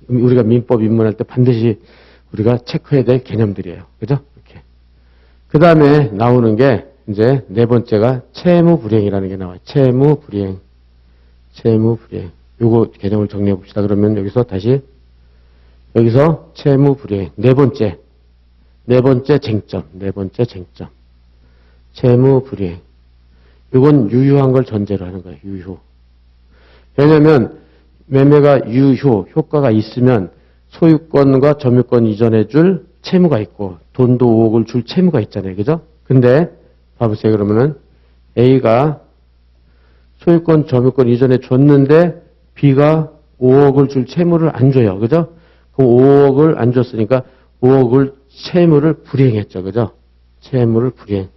우리가 민법 입문할 때 반드시 우리가 체크해야 될 개념들이에요. 그죠? 이렇게. 그 다음에 나오는 게 이제 네 번째가 채무불이행이라는 게 나와요. 채무불이행. 요거 개념을 정리해 봅시다. 그러면 여기서 채무불이행. 네 번째 쟁점. 채무불이행. 이건 유효한 걸 전제로 하는 거예요. 유효. 왜냐하면 매매가 효과가 있으면 소유권과 점유권 이전해 줄 채무가 있고 돈도 5억을 줄 채무가 있잖아요. 그죠? 근데 봐보세요. 그러면은 A가 소유권, 점유권 이전해 줬는데 B가 5억을 줄 채무를 안 줘요. 그죠? 그 5억을 안 줬으니까 5억을 채무를 불이행했죠. 그죠? 채무를 불이행.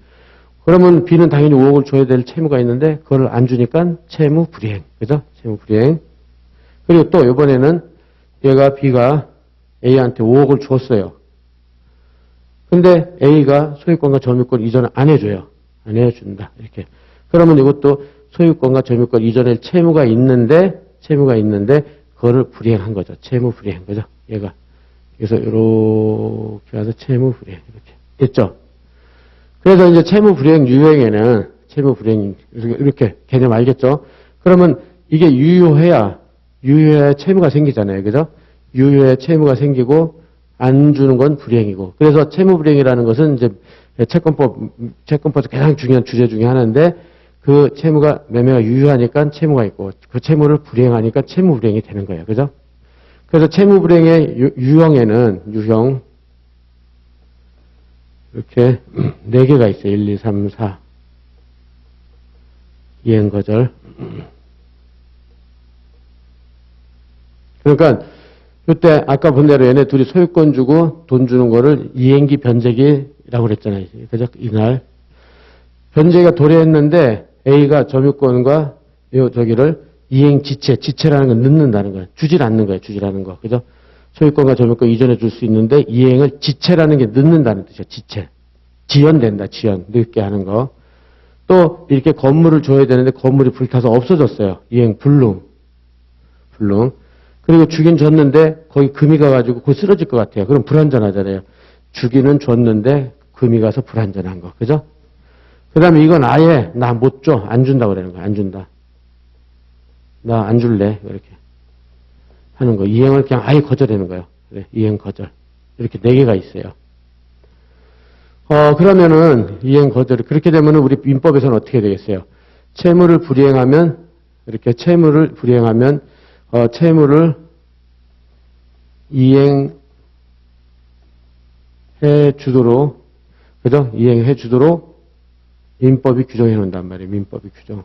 그러면 B는 당연히 5억을 줘야 될 채무가 있는데 그걸 안 주니까 채무 불이행. 그죠? 채무 불이행. 그리고 또 이번에는 B가 A한테 5억을 줬어요. 근데 A가 소유권과 점유권 이전을 안 해줘요. 안 해준다. 이렇게. 그러면 이것도 소유권과 점유권 이전에 채무가 있는데 그거를 불이행한 거죠. 채무 불이행. 그죠? 얘가. 그래서 이렇게 와서 채무 불이행. 이렇게. 됐죠? 그래서 이제 채무 불이행 유형에는 이렇게 개념 알겠죠? 그러면 이게 유효해야 채무가 생기잖아요. 그죠? 유효해야 채무가 생기고 안 주는 건 불이행이고. 그래서 채무 불이행이라는 것은 이제 채권법에서 가장 중요한 주제 중에 하나인데 그 채무가 매매가 유효하니까 채무가 있고 그 채무를 불이행하니까 채무 불이행이 되는 거예요. 그죠? 그래서 채무 불이행의 유형 이렇게 4개가 있어요. 1, 2, 3, 4. 이행거절. 그러니까 이때 아까 본 대로 얘네 둘이 소유권 주고 돈 주는 거를 이행기 변제기라고 그랬잖아요. 그죠? 이날. 변제기가 도래했는데 A가 점유권과 저기를 이행 지체라는 건 넣는다는 거예요. 주질 않는 거예요. 주질하는 거. 그죠? 소유권과 점유권 이전해 줄 수 있는데 이행을 지체라는 게 넣는다는 뜻이에요. 지체. 지연된다. 늦게 하는 거. 또 이렇게 건물을 줘야 되는데 건물이 불타서 없어졌어요. 이행 불능. 그리고 주긴 줬는데 거기 금이 가가지고 그거 쓰러질 것 같아요. 그럼 불완전하잖아요. 주기는 줬는데 금이 가서 불완전한 거. 그죠? 그 다음에 이건 아예 나 못 줘. 안 준다고 그러는 거야. 안 준다. 나 안 줄래. 이렇게 하는 거. 이행을 그냥 아예 거절하는 거예요. 그래, 이행 거절. 이렇게 4개가 있어요. 그러면은 이행 거절. 그렇게 되면은 우리 민법에서는 어떻게 되겠어요? 채무를 불이행하면 이렇게 채무를 불이행하면 채무를 이행해 주도록 그죠? 이행해 주도록 민법이 규정해 놓는단 말이에요. 민법이 규정.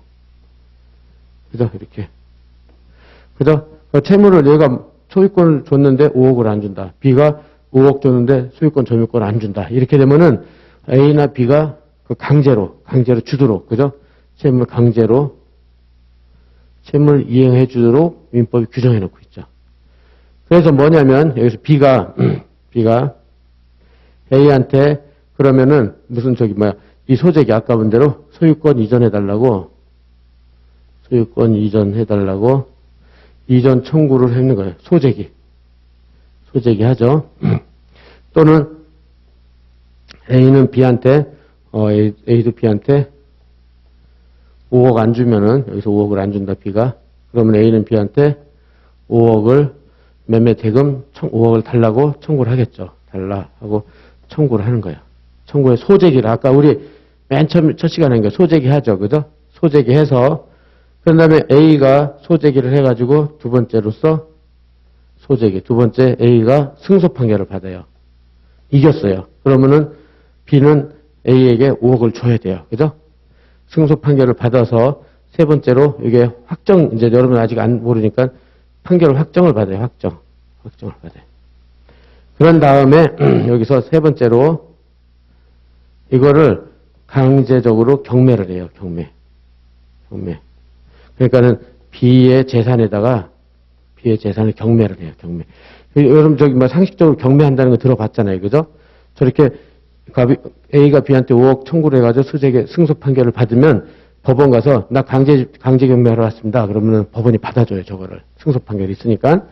그죠? 이렇게. 그죠? 채무를 내가 소유권을 줬는데 5억을 안 준다. B가 5억 줬는데 소유권 점유권을 안 준다. 이렇게 되면은 A나 B가 강제로 주도록, 그죠? 채무를 이행해 주도록 민법이 규정해 놓고 있죠. 그래서 뭐냐면, 여기서 B가 A한테 그러면은 무슨 이 소재기 아까 본 대로 소유권 이전해달라고 이전 청구를 했는 거예요. 소재기 하죠. 또는 A는 B한테 A도 B한테 5억 안 주면은 여기서 5억을 안 준다 B가 그러면 A는 B한테 5억을 매매 대금 5억을 달라고 청구를 하겠죠. 달라 하고 청구를 하는 거예요. 청구의 소재기를 아까 우리 맨 처음 첫 시간에 한 거 소재기 하죠. 그죠? 소재기 해서 그 다음에 A가 소재기를 해가지고 두 번째로서 두 번째 A가 승소 판결을 받아요. 이겼어요. 그러면은 B는 A에게 5억을 줘야 돼요. 그죠? 승소 판결을 받아서 세 번째로 이게 확정, 이제 여러분 아직 안 모르니까 판결을 확정을 받아요. 확정을 받아요. 그런 다음에 여기서 세 번째로 이거를 강제적으로 경매를 해요. 경매. 그러니까는 B의 재산을 경매를 해요. 경매. 여러분 상식적으로 경매한다는 거 들어봤잖아요. 그죠? 저렇게 A가 B한테 5억 청구를 해가지고 승소 판결을 받으면 법원 가서 나 강제 경매하러 왔습니다. 그러면 법원이 받아줘요. 저거를. 승소 판결이 있으니까.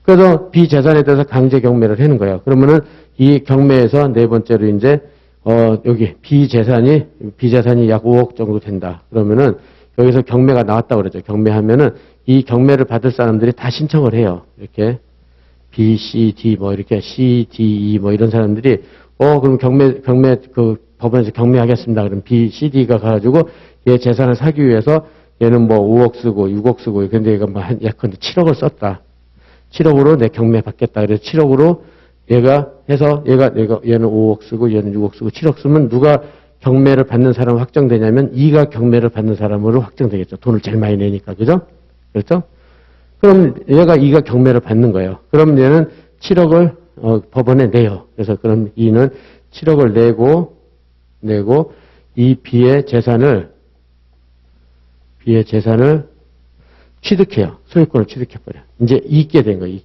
그래서 B 재산에 대해서 강제 경매를 하는 거예요. 그러면은 이 경매에서 네 번째로 이제 여기 B 재산이 약 5억 정도 된다. 그러면은 여기서 경매가 나왔다 그러죠. 경매하면은 이 경매를 받을 사람들이 다 신청을 해요. 이렇게 B, C, D 이렇게 C, D, E 이런 사람들이 그럼 경매 법원에서 경매하겠습니다. 그럼 B, C, D가 가가지고 얘 재산을 사기 위해서 얘는 5억 쓰고 6억 쓰고 근데 얘가 예컨대 7억을 썼다. 7억으로 내 경매 받겠다. 그래서 7억으로 얘가 해서 얘는 5억 쓰고 얘는 6억 쓰고 7억 쓰면 누가 경매를 받는 사람 확정되냐면 E가 경매를 받는 사람으로 확정되겠죠. 돈을 제일 많이 내니까. 그죠? 그렇죠? 그럼 얘가 E가 경매를 받는 거예요. 그럼 얘는 7억을 법원에 내요. 그래서 그럼 E는 7억을 내고 이 B의 재산을 취득해요. 소유권을 취득해버려요. 이제 잊게 된 거예요.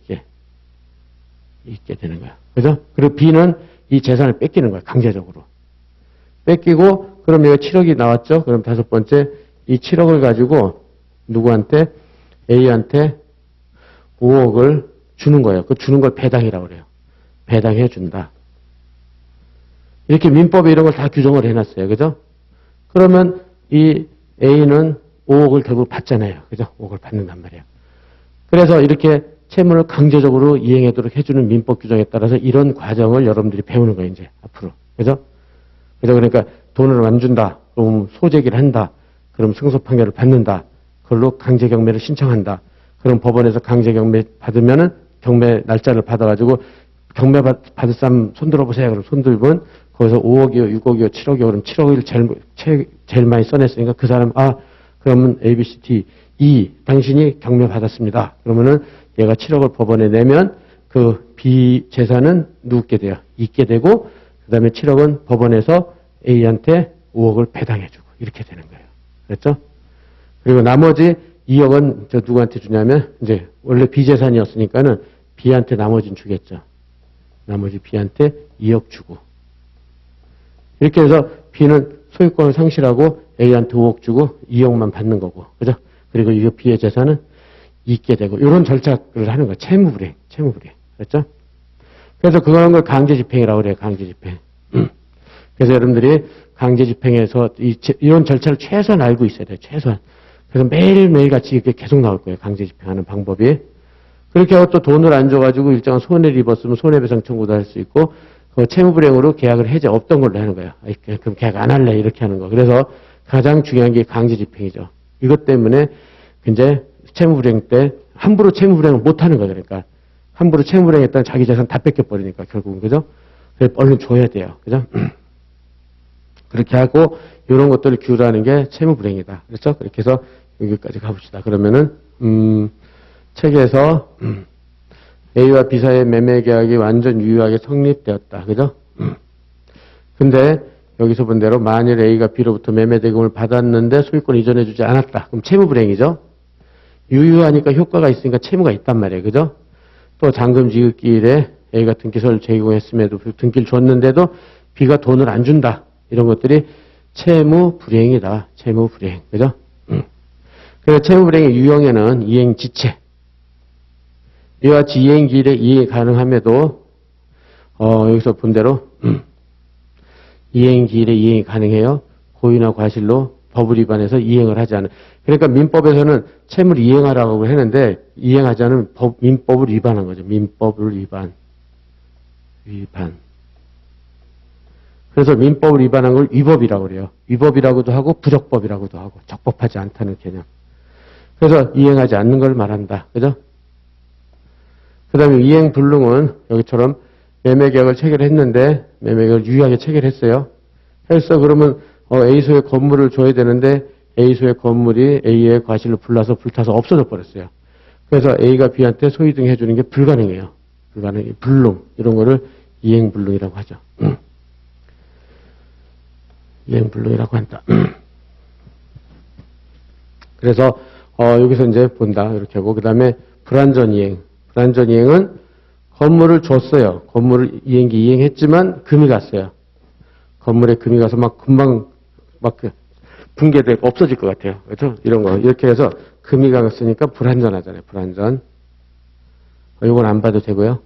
잊게 되는 거야. 그죠? 그리고 B는 이 재산을 뺏기는 거야. 강제적으로. 뺏기고 그럼 여기 7억이 나왔죠? 그럼 다섯 번째 이 7억을 가지고 누구한테? A한테 5억을 주는 거예요. 그 주는 걸 배당이라고 그래요. 배당해 준다. 이렇게 민법에 이런 걸 다 규정을 해놨어요. 그죠? 그러면 이 A는 5억을 결국 받잖아요. 그죠? 5억을 받는단 말이에요. 그래서 이렇게 채무를 강제적으로 이행하도록 해주는 민법 규정에 따라서 이런 과정을 여러분들이 배우는 거예요. 이제 앞으로. 그죠? 그러니까 돈을 안 준다. 그럼 소재기를 한다. 그럼 승소 판결을 받는다. 그걸로 강제 경매를 신청한다. 그럼 법원에서 강제 경매 받으면은 경매 날짜를 받아가지고 경매 받을 사람 손들어 보세요. 그럼 손들면 거기서 5억이요, 6억이요, 7억이요. 그럼 7억을 제일 많이 써냈으니까 그 사람 그러면 A, B, C, D, E 당신이 경매 받았습니다. 그러면은 얘가 7억을 법원에 내면 그 B 재산은 누게 돼요. 잊게 되고 그다음에 7억은 법원에서 A한테 5억을 배당해주고 이렇게 되는 거예요. 그렇죠? 그리고 나머지 2억은 저 누구한테 주냐면 이제 원래 B 재산이었으니까는 B한테 나머지는 주겠죠. 나머지 B한테 2억 주고 이렇게 해서 B는 소유권을 상실하고 A한테 5억 주고 2억만 받는 거고, 그죠? 그리고 이거 B의 재산은 잊게 되고 이런 절차를 하는 거예요. 채무불이행. 그렇죠? 그래서 그런 걸 강제집행이라고 그래요. 강제집행. 그래서 여러분들이 강제 집행에서 이런 절차를 최소한 알고 있어야 돼요. 최소한. 그래서 매일매일 같이 이렇게 계속 나올 거예요. 강제 집행하는 방법이. 그렇게 하고 또 돈을 안 줘가지고 일정한 손해를 입었으면 손해배상 청구도 할 수 있고, 그 채무불이행으로 계약을 해제 없던 걸로 하는 거예요. 그럼 계약 안 할래. 이렇게 하는 거. 그래서 가장 중요한 게 강제 집행이죠. 이것 때문에 이제 채무불이행 때 함부로 채무불이행을 못 하는 거예요. 그러니까. 함부로 채무불이행했다면 자기 재산 다 뺏겨버리니까 결국은. 그죠? 그래서 얼른 줘야 돼요. 그죠? 그렇게 하고 이런 것들을 규율하는 게 채무불이행이다. 그렇죠? 그렇게 해서 여기까지 가봅시다. 그러면은 책에서 A와 B 사이의 매매 계약이 완전 유효하게 성립되었다. 그죠? 근데 여기서 본 대로 만일 A가 B로부터 매매 대금을 받았는데 소유권 이전해주지 않았다. 그럼 채무불이행이죠? 유효하니까 효과가 있으니까 채무가 있단 말이에요. 그죠? 또 잔금 지급기일에 A가 등기서를 제공했음에도 등기를 줬는데도 B가 돈을 안 준다. 이런 것들이 채무불이행이다. 채무불이행. 그죠? 그래서 채무불이행의 유형에는 이행지체. 이와 같이 이행기일에 이행이 가능함에도, 여기서 본 대로, 이행기일에 이행이 가능해요. 고의나 과실로 법을 위반해서 이행을 하지 않은. 그러니까 민법에서는 채무를 이행하라고 했는데, 이행하지 않으면 민법을 위반한 거죠. 민법을 위반. 그래서 민법을 위반한 걸 위법이라고 그래요. 위법이라고도 하고 부적법이라고도 하고 적법하지 않다는 개념. 그래서 이행하지 않는 걸 말한다. 그죠? 그 다음에 이행불능은 여기처럼 매매계약을 체결했는데 매매계약을 유효하게 체결했어요. 해서 그러면 A소의 건물을 줘야 되는데 A소의 건물이 A의 과실로 불타서 없어져 버렸어요. 그래서 A가 B한테 소위 등 해주는 게 불가능해요. 불능. 이런 거를 이행불능이라고 하죠. 이행불능이라고 한다. 그래서 여기서 이제 본다. 이렇게 하고 그 다음에 불완전이행. 불완전이행은 건물을 줬어요. 건물을 이행했지만 금이 갔어요. 건물에 금이 가서 막 금방 붕괴되고 없어질 것 같아요. 그렇죠? 이런 거 이렇게 해서 금이 갔으니까 불완전하잖아요. 불완전. 이건 안 봐도 되고요.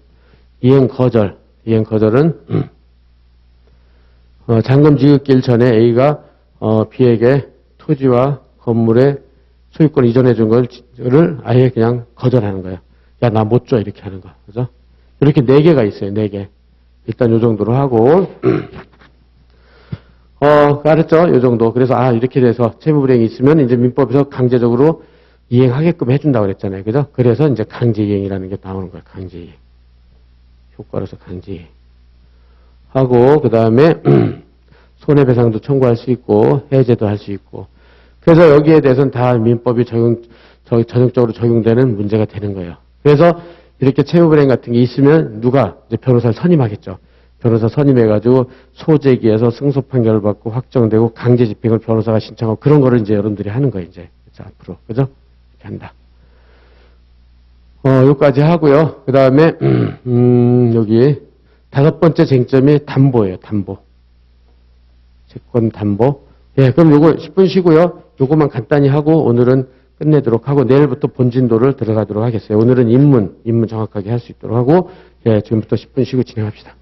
이행거절. 이행거절은 잔금 지급기일 전에 A가 B에게 토지와 건물에 소유권 이전해 준 거를 아예 그냥 거절하는 거예요. 야, 나 못 줘. 이렇게 하는 거. 그죠? 이렇게 4개가 있어요. 4개. 일단 요 정도로 하고 알았죠? 요 정도. 그래서 이렇게 돼서 채무불이행이 있으면 이제 민법에서 강제적으로 이행하게끔 해준다고 그랬잖아요. 그죠? 그래서 이제 강제이행이라는 게 나오는 거예요. 강제이행. 효과로서 강제이행. 하고 그 다음에 손해배상도 청구할 수 있고 해제도 할 수 있고 그래서 여기에 대해서는 다 민법이 전형적으로 적용되는 문제가 되는 거예요. 그래서 이렇게 채무불이행 같은 게 있으면 누가 이제 변호사를 선임하겠죠. 변호사 선임해가지고 소재기에서 승소 판결을 받고 확정되고 강제 집행을 변호사가 신청하고 그런 거를 이제 여러분들이 하는 거예요. 이제 그렇죠? 앞으로 그죠? 이렇게 한다. 여기까지 하고요. 그 다음에 여기 5번째 쟁점이 담보예요. 담보. 채권 담보. 예, 그럼 요거 10분 쉬고요. 요거만 간단히 하고 오늘은 끝내도록 하고 내일부터 본진도를 들어가도록 하겠어요. 오늘은 입문 정확하게 할 수 있도록 하고 예, 지금부터 10분 쉬고 진행합시다.